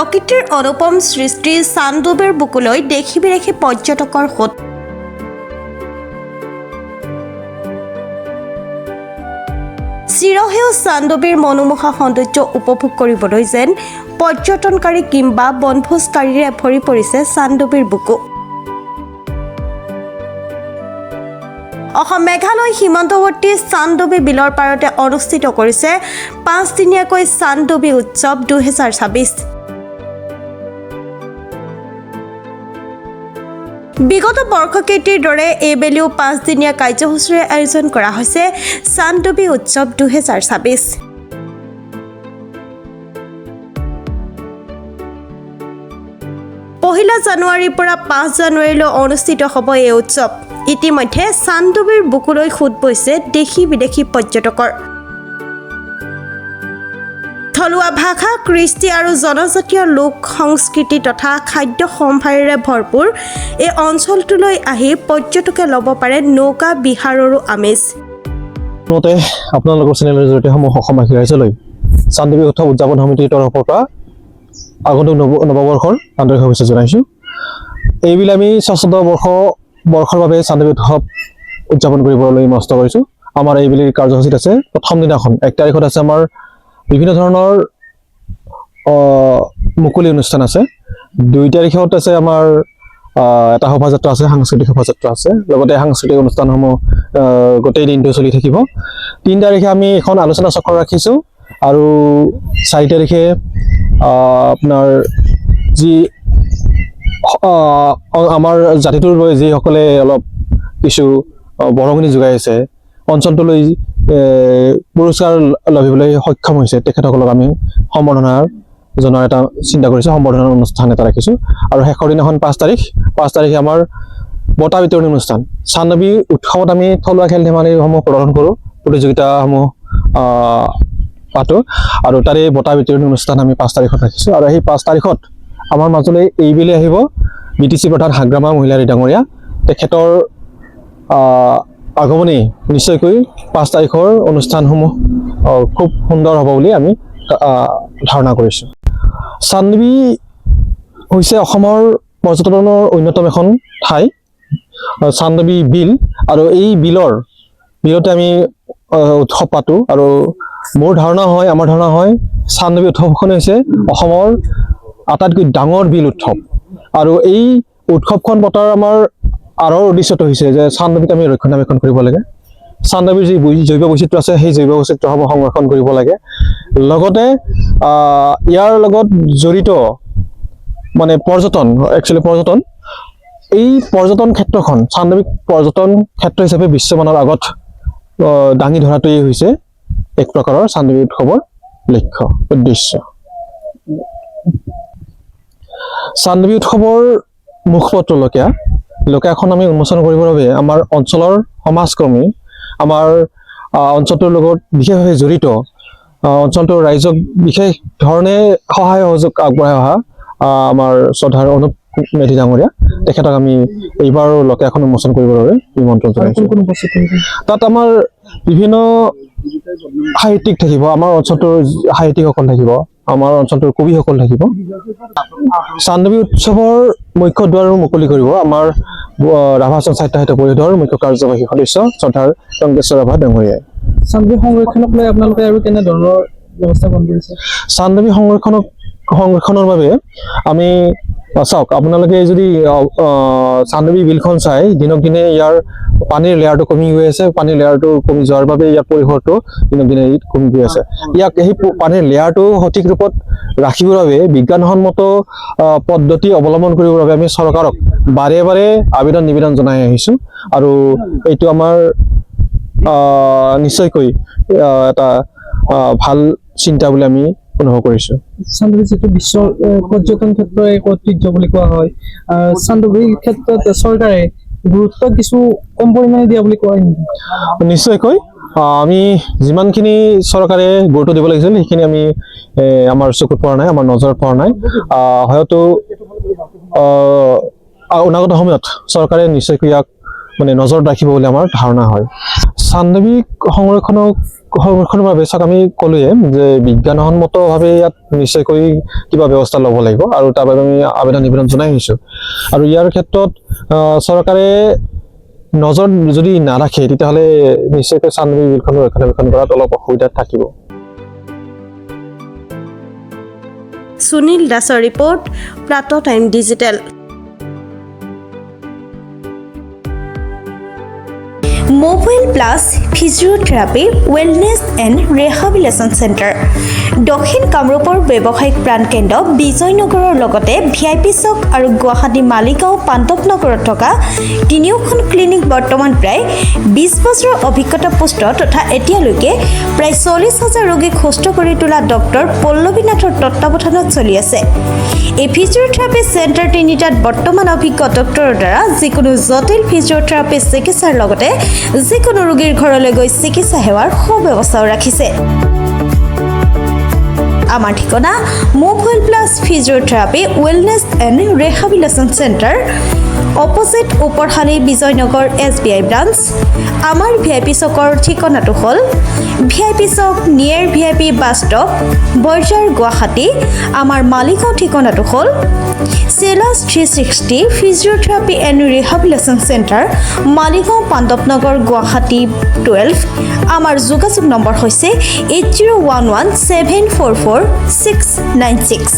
প্ৰকৃতিৰ অনুপম সৃষ্টি চান্দুবিৰ বুকুলৈ দেখি বিদেশী পৰ্যটকৰ সোঁত। চিৰসেউজ চান্দুবিৰ মনোমোহা সৌন্দৰ্য উপভোগ কৰিবলৈ যেন পৰ্যটনকাৰী কিংবা বনভোজকাৰীৰে ভৰি পৰিছে চান্দুবিৰ বুকু। অসম মেঘালয় সীমান্তৱৰ্তী চান্দুবি বিলৰ পাৰতে অনুষ্ঠিত কৰিছে ৫ দিনীয়াকৈ চান্দুবি উৎসৱ ২০২৬। বিগত বৰ্ষকেইটিৰ দৰে এইবেলিও ৫ দিনীয়া কাৰ্যসূচীৰে আয়োজন কৰা হৈছে চান্দুবি উৎসৱ ২০২৬। পহিলা জানুৱাৰীৰ পৰা ৫ জানুৱাৰীলৈ অনুষ্ঠিত হ'ব এই উৎসৱ। ইতিমধ্যে চান্দুবিৰ বুকুলৈ সোঁত বৈছে দেশী বিদেশী পৰ্যটকৰ। থলুৱা ভাষা, কৃষ্টি আৰু জনজাতীয় লোক সংস্কৃতি তথা খাদ্য সম্ভাৰেৰে ভৰপূৰ এই অঞ্চলটোলৈ আহি পৰ্যটকে ল'ব পাৰে নৌকা বিহাৰৰো আমেজ। প্ৰথমতে আপোনালোকৰ চেনেলৰ জৰিয়তে সমূহ অসমবাসী ৰাইজলৈ চান্দুবি উৎসৱ উদযাপন সমিতিৰ তৰফৰ পৰা আগন্তুক নৱবৰ্ষৰ আন্তৰিক শুভেচ্ছা জনাইছোঁ। এইবিলাক আমি ৬৬ বৰ্ষৰ বাবে চান্দুবি উৎসৱ উদযাপন কৰিবলৈ মনস্থ কৰিছোঁ। আমাৰ এইবেলিৰ কাৰ্যসূচীত আছে প্ৰথম দিনাখন ১ তাৰিখত আছে আমাৰ বিভিন্ন ধৰণৰ মুকলি অনুষ্ঠান আছে। ২ তাৰিখত আছে আমাৰ এটা শোভাযাত্ৰা আছে, সাংস্কৃতিক শোভাযাত্ৰা আছে, লগতে সাংস্কৃতিক অনুষ্ঠানসমূহ গোটেই দিনটো চলি থাকিব। ৩ তাৰিখে আমি এখন আলোচনা চক্ৰ ৰাখিছোঁ আৰু ৪ তাৰিখে আপোনাৰ যি আমাৰ জাতিটোৰ লৈ যিসকলে অলপ কিছু বৰঙণি যোগাই আছে, অঞ্চলটোলৈ পুৰস্কাৰ লভিবলৈ সক্ষম হৈছে, তেখেতসকলক আমি সম্বৰ্ধনা জনোৱাৰ এটা চিন্তা কৰিছোঁ। সম্বৰ্ধনাৰ অনুষ্ঠান এটা ৰাখিছোঁ। আৰু শেষৰ দিনাখন ৫ তাৰিখে আমাৰ বঁটা বিতৰণি অনুষ্ঠান। চান্দুবি উৎসৱত আমি থলুৱা খেল ধেমালিসমূহ প্ৰদৰ্শন কৰোঁ, প্ৰতিযোগিতাসমূহ পাতোঁ আৰু তাৰে বঁটা বিতৰণি অনুষ্ঠান আমি ৫ তাৰিখত ৰাখিছোঁ। আৰু সেই ৫ তাৰিখত আমাৰ মাজলৈ এইবেলি আহিব BTC প্ৰধান হাগ্ৰামা মহিলাৰী ডাঙৰীয়া। তেখেতৰ আগমনে নিশ্চয়কৈ ৫ তাৰিখৰ অনুষ্ঠানসমূহ খুব সুন্দৰ হ'ব বুলি আমি ধাৰণা কৰিছোঁ। চান্দুবি হৈছে অসমৰ পৰ্যটনৰ অন্যতম এখন ঠাই, চান্দুবি বিল, আৰু এই বিলতে আমি উৎসৱ পাতোঁ। আৰু আমাৰ ধাৰণা হয় চান্দুবি উৎসৱখন হৈছে অসমৰ আটাইতকৈ ডাঙৰ বিল উৎসৱ। আৰু এই উৎসৱখন পতাৰ আমাৰ আঁৰৰ উদ্দেশ্যটো হৈছে যে চান্দুবিক আমি ৰক্ষণাবেক্ষণ কৰিব লাগে। চান্দুবিৰ যি জৈৱ বৈচিত্ৰ্য আছে, সেই জৈৱ বৈচিত্ৰ্যসমূহ সংৰক্ষণ কৰিব লাগে। লগতে ইয়াৰ লগত জড়িত মানে পৰ্যটন, এই পৰ্যটন ক্ষেত্ৰখন চান্দুবিক পৰ্যটন ক্ষেত্ৰ হিচাপে বিশ্বমানৰ আগত দাঙি ধৰাটোৱেই হৈছে এক প্ৰকাৰৰ চান্দুবি উৎসৱৰ লক্ষ্য উদ্দেশ্য। চান্দুবি উৎসৱৰ মুখপত্ৰলকীয়া এখন আমি উন্মোচন কৰিবৰ বাবে আমাৰ অঞ্চলৰ সমাজকৰ্মী, আমাৰ অঞ্চলটোৰ লগত বিশেষভাৱে জড়িত অঞ্চলটোৰ ৰাইজক বিশেষ ধৰণে সহায় সহযোগ আগবঢ়াই অহা আমাৰ শ্ৰদ্ধাৰ অনুপ মেধি ডাঙৰীয়া, তেখেতক আমি এইবাৰো এখন উন্মোচন কৰিবৰ বাবে নিমন্ত্ৰণ জনাইছোঁ। তাত আমাৰ বিভিন্ন সাহিত্যিক থাকিব, আমাৰ অঞ্চলটোৰ সাহিত্যিকসকল থাকিব, আমাৰ অঞ্চলটোৰ কবিসকল থাকিব। চান্দুবি উৎসৱৰ মুখ্য দুৱাৰ মুকলি কৰিব আমাৰ ৰাভা সাহিত্য পৰিষদৰ মুখ্য কাৰ্যবাহী সদস্য শ্ৰদ্ধাৰ টংকেশ্বৰ ৰাভা ডাঙৰীয়াই। চান্দুবি সংৰক্ষণক লৈ আপোনালোকে আৰু কেনেধৰণৰ ব্যৱস্থা গ্ৰহণ কৰিছে? চান্দুবি সংৰক্ষণৰ বাবে আমি চাওক, আপোনালোকে যদি চান্দুবি বিলখন চাই, দিনক দিনে ইয়াৰ পানীৰ লেয়াৰটো কমি গৈ আছে। পানীৰ লেয়াৰটো কমি যোৱাৰ বাবে ইয়াৰ পৰিসৰটো দিনক দিনে কমি গৈ আছে। সেই পানীৰ লেয়াৰটো সঠিক ৰূপত ৰাখিবৰ বাবে বিজ্ঞানসন্মত পদ্ধতি অৱলম্বন কৰিবৰ বাবে আমি চৰকাৰক বাৰে বাৰে নিবেদন জনাই আহিছোঁ। আৰু এইটো আমাৰ নিশ্চয়কৈ এটা ভাল চিন্তা বুলি আমি অনুভৱ কৰিছোঁ। চান্দুবি যিটো বিশ্ব পৰ্যটন ক্ষেত্ৰৰ এক ঐতিহ্য বুলি কোৱা হয়, চান্দুবিৰ ক্ষেত্ৰত চৰকাৰে গুৰুত্ব কিছু কম পৰিমাণে দিয়া বুলি কোৱা হয় নেকি? নিশ্চয়কৈ আমি যিমানখিনি চৰকাৰে গুৰুত্ব দিব লাগিছিল সেইখিনি আমি আমাৰ চকুত পৰা নাই, আমাৰ নজৰত পৰা নাই। হয়তো অনাগত সময়ত চৰকাৰে নিশ্চয়কৈ ইয়াক নজৰত ৰাখিব বুলি আমাৰ ধাৰণা হয়। চান্দুবি সংৰক্ষণক সংৰক্ষণৰ বাবে চাওক আমি ক'লোৱে যে বিজ্ঞানসন্মতভাৱে ইয়াত নিশ্চয়কৈ কিবা ব্যৱস্থা ল'ব লাগিব আৰু তাৰ বাবে আমি আবেদন নিবেদন জনাই আহিছোঁ আৰু ইয়াৰ ক্ষেত্ৰত চৰকাৰে নজৰ যদি নাৰাখে তেতিয়াহ'লে নিশ্চয়কৈ চান্দমাৰী বিলখন ৰক্ষণাবেক্ষণ কৰাত অলপ অসুবিধাত থাকিব। সুনীল দাসৰ report, Pratah time digital. Mobile plus physiotherapy wellness and rehabilitation centre দক্ষিণ কামৰূপৰ ব্যৱসায়িক প্ৰাণকেন্দ্ৰ বিজয়নগৰৰ লগতে VIP চক আৰু গুৱাহাটী মালিগাঁও পাণ্ডৱনগৰত থকা তিনিওখন ক্লিনিক বৰ্তমান প্ৰায় 20 বছৰৰ অভিজ্ঞতা পুষ্ট তথা এতিয়ালৈকে প্ৰায় 40,000 ৰোগীক সুস্থ কৰি তোলা ডক্টৰ পল্লৱী নাথৰ তত্বাৱধানত চলি আছে। এই ফিজিঅ'থেৰাপি চেণ্টাৰ তিনিটাত বৰ্তমান অভিজ্ঞ ডক্টৰৰ দ্বাৰা যিকোনো জটিল ফিজিঅ'থেৰাপি চিকিৎসাৰ লগতে যিকোনো ৰোগীৰ ঘৰলৈ গৈ চিকিৎসা সেৱাৰ সুব্যৱস্থাও ৰাখিছে। আমাৰ ঠিকনা mobile plus physiotherapy wellness and rehabilitation centre, opposite ওপৰশালী বিজয়নগৰ SBI ব্ৰাঞ্চ। আমাৰ VIP চকৰ ঠিকনাটো হ'ল VIP চক near VIP bus stop, Borjhar, Guwahati. আমাৰ মালিগাঁও ঠিকনাটো হ'ল চেলাছ 360 physiotherapy and rehabilitation centre, Maligaon Pandavnagar, Guwahati 12। আমাৰ যোগাযোগ নম্বৰ হৈছে 8011744696।